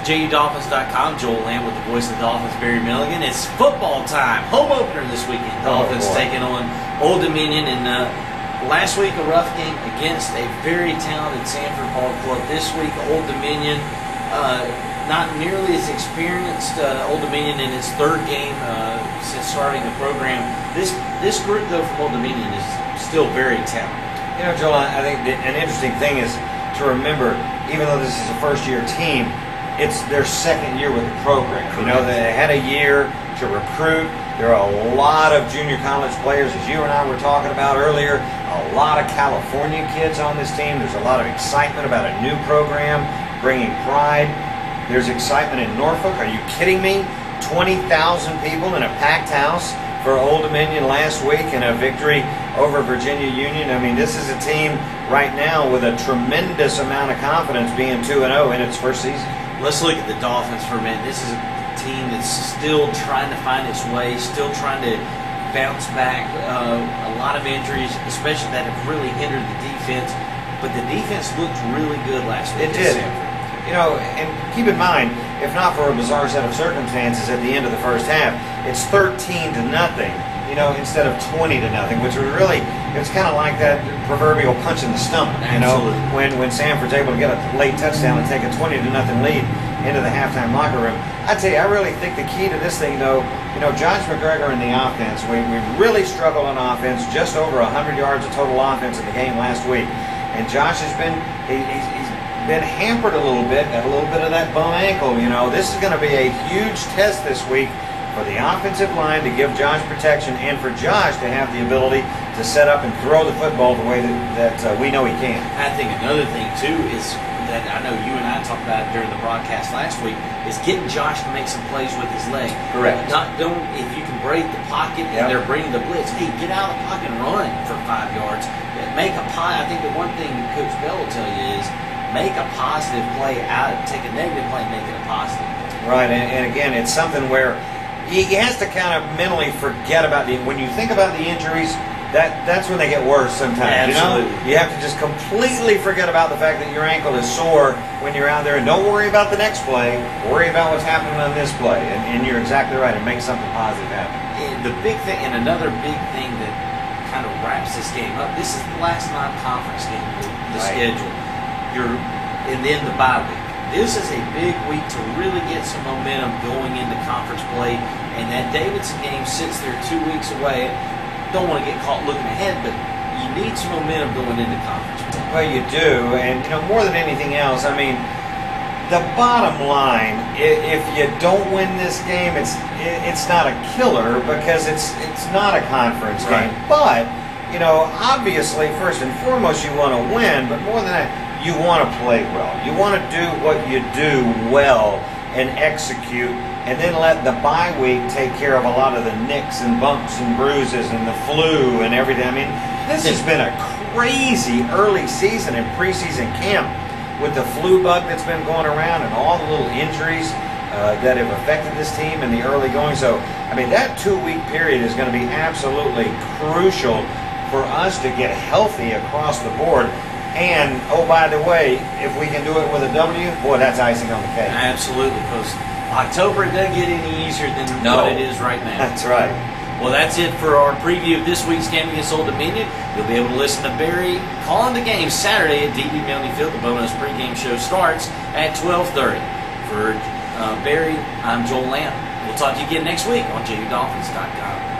JUDolphins.com. Joel Lamb with the voice of the Dolphins, Barry Milligan. It's football time. Home opener this weekend. Dolphins taking on Old Dominion. And last week, a rough game against a very talented Sanford Ball Club. This week, Old Dominion, not nearly as experienced. Old Dominion in its third game since starting the program. This group, though, from Old Dominion is still very talented. You know, Joel, I think an interesting thing is to remember, even though this is a first-year team, it's their second year with the program. You know, they had a year to recruit. There are a lot of junior college players, as you and I were talking about earlier, a lot of California kids on this team. There's a lot of excitement about a new program, bringing pride. There's excitement in Norfolk. Are you kidding me? 20,000 people in a packed house for Old Dominion last week in a victory over Virginia Union. I mean, this is a team right now with a tremendous amount of confidence being 2-0 in its first season. Let's look at the Dolphins for a minute. This is a team that's still trying to find its way, still trying to bounce back. A lot of injuries, especially that have really hindered the defense. But the defense looked really good last week. It did. You know, and keep in mind, if not for a bizarre set of circumstances at the end of the first half, it's 13-0, you know, instead of 20-0, which was really, it's kind of like that proverbial punch in the stomach, you know, when Sanford's able to get a late touchdown and take a 20-0 lead into the halftime locker room. I tell you, I really think the key to this thing, though, you know, Josh McGregor in the offense, we really struggled on offense, just over 100 yards of total offense in the game last week. And Josh has been, he's been hampered a little bit of that bum ankle. You know, this is going to be a huge test this week for the offensive line to give Josh protection and for Josh to have the ability to set up and throw the football the way that we know he can. I think another thing, too, is that I know you and I talked about during the broadcast last week, is getting Josh to make some plays with his leg. Correct. If you can break the pocket and they're bringing the blitz, hey, get out of the pocket and run for 5 yards. Make a pie. I think the one thing Coach Bell will tell you is make a positive play out, take a negative play and make it a positive play. Right, and again, it's something where he has to kind of mentally forget about when you think about the injuries, that's when they get worse sometimes. Absolutely. You know? You have to just completely forget about the fact that your ankle is sore when you're out there, and don't worry about the next play. Worry about what's happening on this play, and you're exactly right. It makes something positive happen. And the big thing, and another big thing that kind of wraps this game up, this is the last non-conference game of the schedule. And then the bye week. This is a big week to really get some momentum going into conference play. And that Davidson game sits there 2 weeks away. Don't want to get caught looking ahead, but you need some momentum going into conference play. Well, you do, and you know, more than anything else, I mean, the bottom line, if you don't win this game, it's not a killer because it's not a conference game. But you know, obviously, first and foremost, you want to win, but more than that, you want to play well. You want to do what you do well and execute, and then let the bye week take care of a lot of the nicks and bumps and bruises and the flu and everything. I mean, this has been a crazy early season and preseason camp with the flu bug that's been going around and all the little injuries that have affected this team in the early going. So, I mean, that 2-week period is going to be absolutely crucial for us to get healthy across the board. And, oh, by the way, if we can do it with a W, boy, that's icing on the cake. Absolutely, because October doesn't get any easier than what it is right now. That's right. Well, that's it for our preview of this week's game against Old Dominion. You'll be able to listen to Barry calling the game Saturday at DB Melanie Field. The bonus pregame show starts at 12:30. For Barry, I'm Joel Lamb. We'll talk to you again next week on JUDolphins.com.